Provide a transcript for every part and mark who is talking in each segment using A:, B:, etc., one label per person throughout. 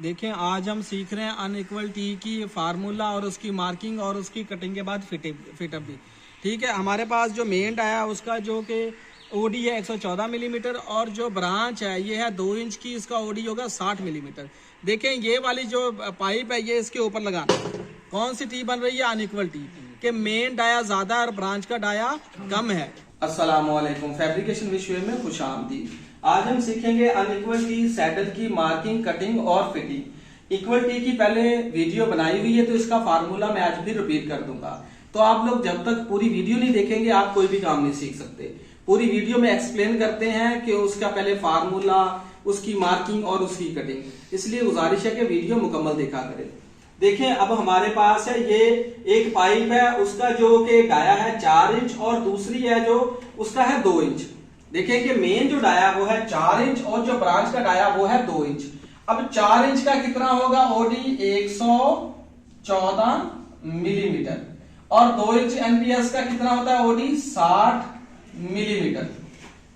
A: देखें आज हम सीख रहे हैं अनइक्वल टी की फार्मूला और उसकी मार्किंग और उसकी कटिंग के बाद फिटअप भी। ठीक है, हमारे पास जो मेन डाया है उसका जो कि ओडी है 114 मिलीमीटर और जो ब्रांच है ये है 2 इंच की, इसका ओडी होगा 60 मिलीमीटर। देखें ये वाली जो पाइप है ये इसके ऊपर लगाना। कौन सी टी बन रही है? अनइक्वल टी के मेन डाया ज्यादा और ब्रांच का डाया कम है। अस्सलाम वालेकुम, फैब्रिकेशन विषय में खुशामदीद। आज हम सीखेंगे अनइक्वल टी सैडल की मार्किंग, कटिंग और फिटिंग। इक्वल टी की पहले वीडियो बनाई हुई है तो इसका फार्मूला मैं आज भी रिपीट कर दूंगा। तो आप लोग जब तक पूरी वीडियो नहीं देखेंगे आप कोई भी काम नहीं सीख सकते। पूरी वीडियो में एक्सप्लेन करते हैं कि उसका पहले फार्मूला, उसकी मार्किंग और उसकी कटिंग। इसलिए गुजारिश है कि वीडियो मुकम्मल देखा करें। देखें अब हमारे पास है ये एक पाइप है, उसका जो कि डाया है 4 इंच और दूसरी है जो उसका है 2 इंच। देखिए कि मेन जो डाया वो है 4 इंच और जो ब्रांच का डाया वो है 2 इंच। अब 4 इंच का कितना होगा? ओडी 114 मिलीमीटर और 2 इंच एनपीएस का कितना होता है? OD 60 millimetre.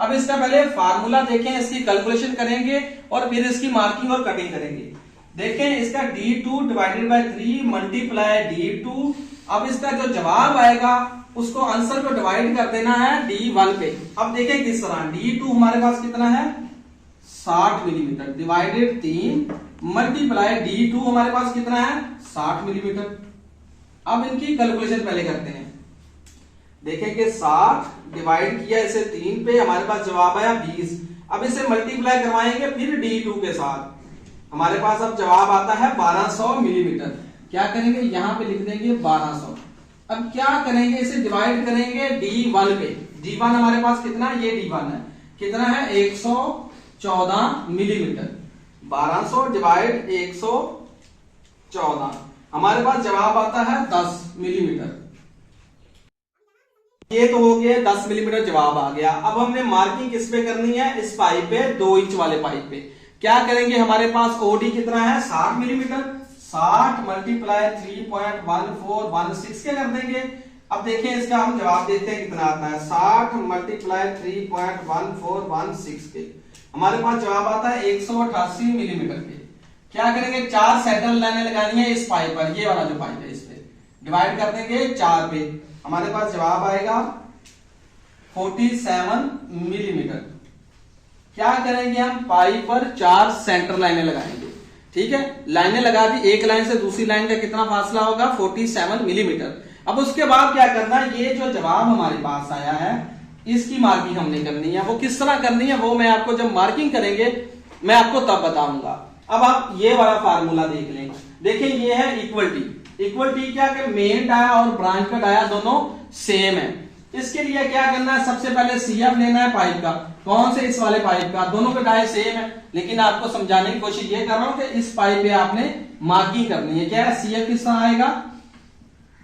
A: अब इसका पहले फार्मूला देखें, इसकी कैलकुलेशन करेंगे और फिर इसकी मार्किंग और कटिंग करेंगे। देखें इसका D2 divided by 3 multiply D2। अब इसका जो जवाब आएगा उसको आंसर को डिवाइड कर देना है D1 पे। अब देखें किस तरह, D2 हमारे पास कितना है? 60 मिलीमीटर डिवाइडेड 3 मल्टीप्लाई D2 हमारे पास कितना है? 60 मिलीमीटर। अब इनकी कैलकुलेशन पहले करते हैं। देखें कि 60 डिवाइड किया इसे 3 पे, हमारे पास जवाब आया 20। अब इसे मल्टीप्लाई करवाएंगे फिर D2 के साथ, हमारे पास अब जवाब आता है 1200 मिलीमीटर। क्या करेंगे? यहां पे लिख देंगे 1200। अब क्या करेंगे? इसे डिवाइड करेंगे D1 पे। D1 हमारे पास कितना? ये D1 है, कितना है? 114 मिलीमीटर। 1200 डिवाइड 114, हमारे पास जवाब आता है 10 मिलीमीटर। ये तो हो गया 10 मिलीमीटर जवाब आ गया। अब हमने मार्किंग किस पे करनी है? इस पाइप पे, 2 इंच वाले पाइप पे। क्या करेंगे? हमारे पास ओडी कितना है? 60 मिलीमीटर। 60 मल्टीप्लाई 3.1416 के कर देंगे। अब देखिए इसका हम जवाब देखते हैं कितना आता है। 60 मल्टीप्लाई 3.1416 के हमारे पास जवाब आता है 188 मिलीमीटर के। क्या करेंगे? 4 सेटल लाइनें लगानी है इस पाइप पर, ये वाला जो पाइप है इस पे डिवाइड कर देंगे 4 पे, हमारे पास जवाब आएगा 47 मिलीमीटर। क्या करेंगे? हम पाइप पर 4 सेंटर लाइनें लगाएंगे। ठीक है, लाइनें लगा दी, एक लाइन से दूसरी लाइन का कितना फासला होगा? 47 मिलीमीटर। अब उसके बाद क्या करना है? ये जो जवाब हमारे पास आया है इसकी मार्किंग हमने करनी है। वो किस तरह करनी है वो मैं आपको जब मार्किंग करेंगे मैं आपको तब बताऊंगा। अब आप ये वाला फार्मूला देख लें। देखिए ये है इक्वल टी। इक्वल टी क्या कि मेन डाया और ब्रांच का डाया दोनों सेम है। इसके लिए क्या करना है? सबसे पहले सीएफ लेना है पाइप का। कौन से? इस वाले पाइप का। दोनों के डाये सेम है, लेकिन आपको समझाने की कोशिश ये कर रहा हूं कि इस पाइप पे आपने मार्किंग करनी है। क्या है? सीएफ किस तरह आएगा?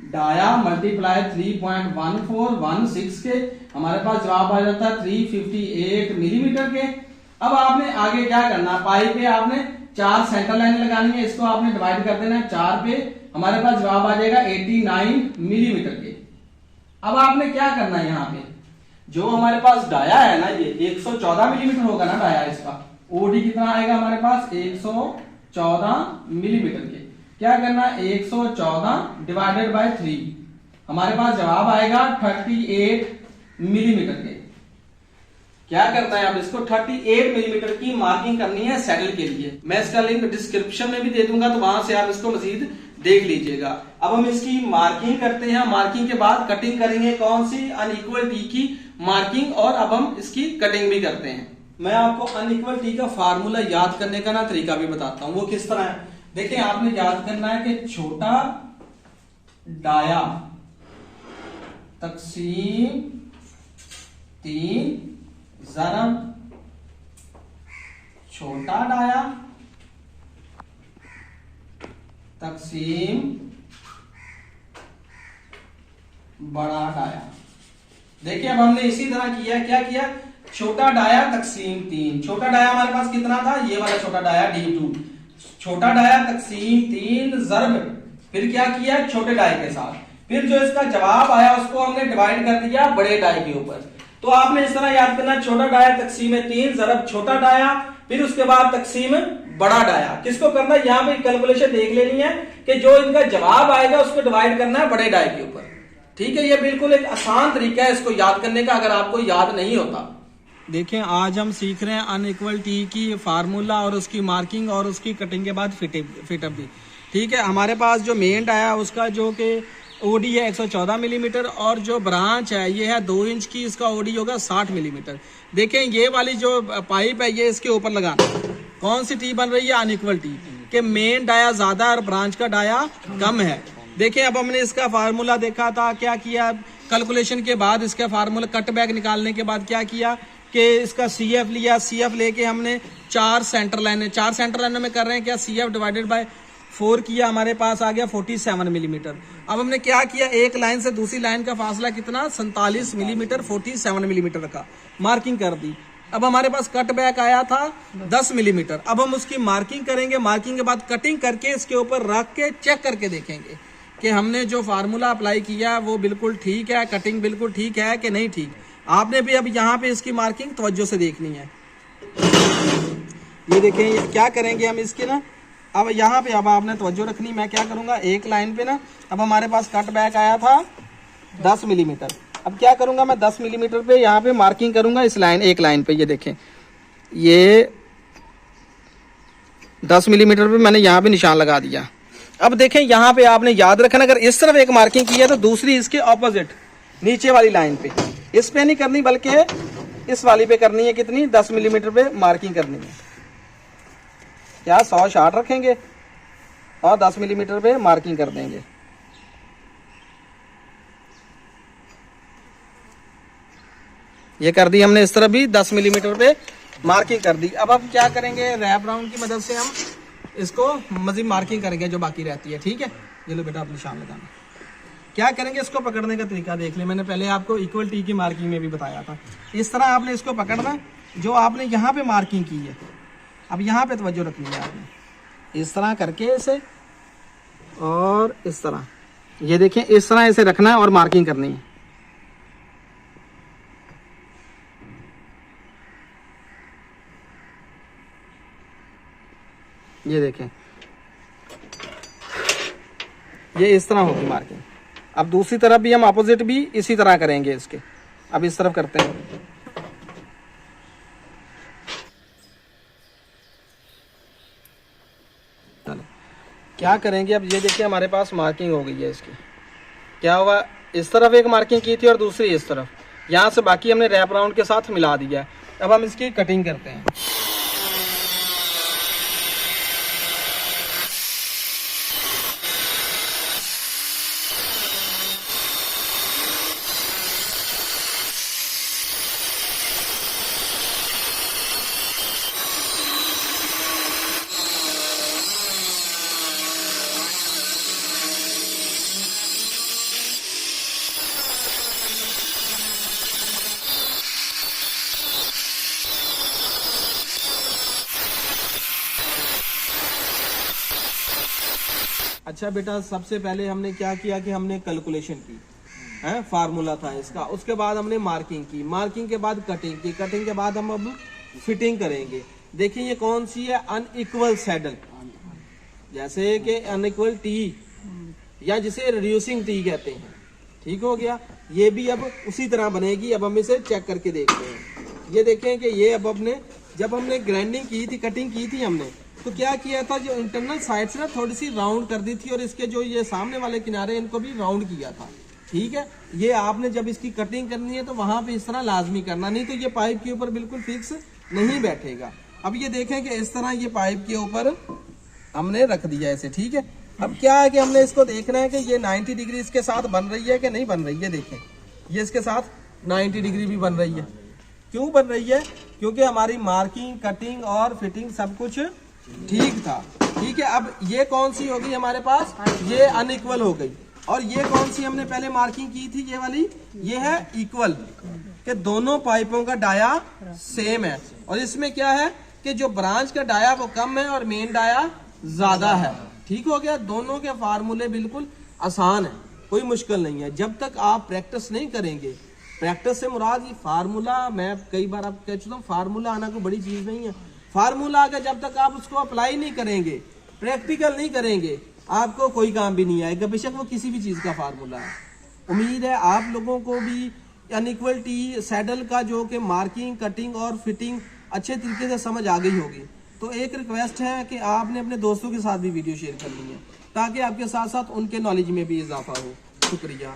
A: डाया मल्टीप्लाई 3.1416 के, हमारे पास जवाब आ जाता है 358 मिलीमीटर के। अब आपने आगे क्या करना? पाइप पे आपने 4 सेंटर लाइन लगानी है, इसको आपने डिवाइड कर देना है 4 पे, हमारे पास जवाब आ जाएगा 89 मिलीमीटर के। अब आपने क्या करना है? यहाँ पे जो हमारे पास डाया है ना, ये 114 मिलीमीटर होगा ना डाया, इसका ओडी कितना आएगा हमारे पास? 114 मिलीमीटर के। क्या करना? 114 डिवाइडेड बाय 3, हमारे पास जवाब आएगा 38 मिलीमीटर के। क्या करना है? अब इसको 38 मिलीमीटर की मार्किंग करनी है सैडल के लिए। मैं इसका लिंक डिस्क्रिप्शन में भी दे दूंगा, तो वहां से आप इसको मजीद देख लीजिएगा। अब हम इसकी मार्किंग करते हैं। मार्किंग के बाद कटिंग करेंगे। कौन सी? अनइक्वल टी की मार्किंग, और अब हम इसकी कटिंग भी करते हैं। मैं आपको अनइक्वल टी का फार्मूला याद करने का ना तरीका भी बताता हूं, वो किस तरह है। देखिए आपने याद करना है कि छोटा डाया तकसीम 3 ज़रब छोटा डाया तकसीम बड़ा डाया। देखिए अब हमने इसी तरह किया। क्या किया? छोटा डाया तकसीम 3। छोटा डाया हमारे पास कितना था? ये वाला छोटा डाया D2। छोटा डाया तकसीम 3 ज़रब, फिर क्या किया? छोटे डाये के साथ, फिर जो इसका जवाब आया उसको हमने डिवाइड कर दिया बड़े डाये के ऊपर। तो आपने इस तरह याद करना, छोटा डाया तकसीम 3 ज़रब छोटा डाया, फिर उसके बाद तकसीम बड़ा डाया। किसको करना है, यहाँ पे कैलकुलेशन देख लेनी है कि जो इनका जवाब आएगा उसको डिवाइड करना है बड़े डाय के ऊपर। ठीक है, ये बिल्कुल एक आसान तरीका है इसको याद करने का, अगर आपको याद नहीं होता। देखें, आज हम सीख रहे हैं अनइक्वल टी की फार्मूला और उसकी मार्किंग और उसकी कटिंग के बाद फिटअप भी। ठीक है, हमारे पास जो मेन डाया है उसका जो कि ओडी है 114 मिलीमीटर और जो ब्रांच है ये है 2 इंच की, इसका ओडी होगा 60 मिलीमीटर। देखें, ये वाली जो पाइप है ये इसके ऊपर लगाना। कौन सी टी बन रही है, अनइक्वल टी, कि मेन डाया ज्यादा और ब्रांच का डाया कम है। देखिए, अब हमने इसका फार्मूला देखा था, क्या किया कैलकुलेशन के बाद इसका फार्मूला कटबैक निकालने के बाद क्या किया कि इसका CF लिया। CF लेके हमने 4 सेंटर लाइनों में कर रहे हैं क्या, CF डिवाइडेड बाय 4 किया, हमारे पास आ गया 47 मिलीमीटर। अब हमने क्या किया, एक लाइन से दूसरी लाइन का फासला कितना, 47 मिलीमीटर, 47 मिलीमीटर का मार्किंग कर दी। अब हमारे पास कट बैक आया था 10 मिलीमीटर। अब हम उसकी मार्किंग करेंगे, मार्किंग के बाद कटिंग करके इसके ऊपर रख के चेक करके देखेंगे कि हमने जो फार्मूला अप्लाई किया वो बिल्कुल ठीक है, कटिंग बिल्कुल ठीक है कि नहीं ठीक। आपने भी अब यहाँ पे इसकी मार्किंग तवज्जो से देखनी है। ये देखें, क्या करेंगे हम इसके ना, अब यहाँ पे अब आपने तवज्जो रखनी। मैं क्या करूँगा, एक लाइन पे ना, अब हमारे पास कट बैक आया था 10 मिलीमीटर। अब क्या करूँगा, मैं 10 मिलीमीटर पे यहाँ पे मार्किंग करूँगा इस लाइन, एक लाइन पे। ये देखें, ये 10 मिलीमीटर पे मैंने यहाँ पे निशान लगा दिया। अब देखें, यहाँ पे आपने याद रखना, अगर इस तरफ एक मार्किंग की है तो दूसरी इसके ऑपोजिट नीचे वाली लाइन पे, इस पे नहीं करनी बल्कि इस वाली पे करनी है। कितनी, 10 मिलीमीटर पे मार्किंग करनी है। क्या 100 शॉर्ट रखेंगे और 10 मिलीमीटर पे मार्किंग कर देंगे। ये कर दी हमने, इस तरफ भी 10 मिलीमीटर पे मार्किंग कर दी। अब हम क्या करेंगे, रैप राउंड की मदद से हम इसको मजीद मार्किंग करेंगे जो बाकी रहती है। ठीक है, ये लो बेटा, आप निशान लगाना। क्या करेंगे, इसको पकड़ने का तरीका देख ले, मैंने पहले आपको इक्वल टी की मार्किंग में भी बताया था। इस तरह आपने इसको पकड़ना, जो आपने यहाँ पे मार्किंग की है, अब यहाँ पे तवज्जो रखनी है आपने। इस तरह करके इसे, और इस तरह, ये देखें, इस तरह इसे रखना है और मार्किंग करनी है। ये देखें, ये इस तरह होगी मार्किंग। अब दूसरी तरफ भी हम अपोजिट भी इसी तरह करेंगे इसके। अब इस तरफ करते हैं, चलो क्या करेंगे। अब ये देखिए, हमारे पास मार्किंग हो गई है इसकी। क्या हुआ, इस तरफ एक मार्किंग की थी और दूसरी इस तरफ, यहाँ से बाकी हमने रैप राउंड के साथ मिला दिया। अब हम इसकी कटिंग करते हैं। अच्छा बेटा, सबसे पहले हमने क्या किया कि हमने कैलकुलेशन की है, फार्मूला था इसका। उसके बाद हमने मार्किंग की, मार्किंग के बाद कटिंग की, कटिंग के बाद हम अब फिटिंग करेंगे। देखिए, ये कौन सी है, अनइक्वल सैडल, जैसे कि अनइक्वल टी या जिसे रिड्यूसिंग टी कहते हैं। ठीक हो गया, ये भी अब उसी तरह बनेगी। अब हम इसे चेक करके देखते हैं। ये देखें कि ये अब हमने, जब हमने ग्राइंडिंग की थी, कटिंग की थी हमने, तो क्या किया था, जो इंटरनल साइड से ना थोड़ी सी राउंड कर दी थी और इसके जो ये सामने वाले किनारे इनको भी राउंड किया था। ठीक है, ये आपने जब इसकी कटिंग करनी है तो वहां पे इस तरह लाजमी करना, नहीं तो ये पाइप के ऊपर बिल्कुल फिक्स नहीं बैठेगा। अब ये देखें कि इस तरह ये पाइप के ऊपर हमने रख दिया इसे। ठीक है, अब क्या है कि हमने इसको देखना है कि ये 90 डिग्री इसके साथ बन रही है कि नहीं बन रही है। देखें, ये इसके साथ 90 डिग्री भी बन रही है। क्यों बन रही है, क्योंकि हमारी मार्किंग, कटिंग और फिटिंग सब कुछ ठीक था। ठीक है, अब ये कौन सी होगी हमारे पास, ये अनइक्वल हो गई। और ये कौन सी हमने पहले मार्किंग की थी, ये वाली, ये है इक्वल, कि दोनों पाइपों का डाया सेम है। और इसमें क्या है कि जो ब्रांच का डाया वो कम है और मेन डाया ज्यादा है। ठीक हो गया, दोनों के फार्मूले बिल्कुल आसान है, कोई मुश्किल नहीं है। जब तक आप प्रैक्टिस नहीं करेंगे, प्रैक्टिस से मुराद ये फार्मूला, मैं कई बार आप कह चुका हूँ, फार्मूला आना कोई बड़ी चीज नहीं है।
B: फार्मूला का जब तक आप उसको अप्लाई नहीं करेंगे, प्रैक्टिकल नहीं करेंगे, आपको कोई काम भी नहीं आएगा, बेशक वो किसी भी चीज़ का फार्मूला है। उम्मीद है आप लोगों को भी अनइक्वल टी सैडल का जो कि मार्किंग, कटिंग और फिटिंग अच्छे तरीके से समझ आ गई होगी। तो एक रिक्वेस्ट है कि आपने अपने दोस्तों के साथ भी वीडियो शेयर करनी है ताकि आपके साथ साथ उनके नॉलेज में भी इजाफा हो। शुक्रिया।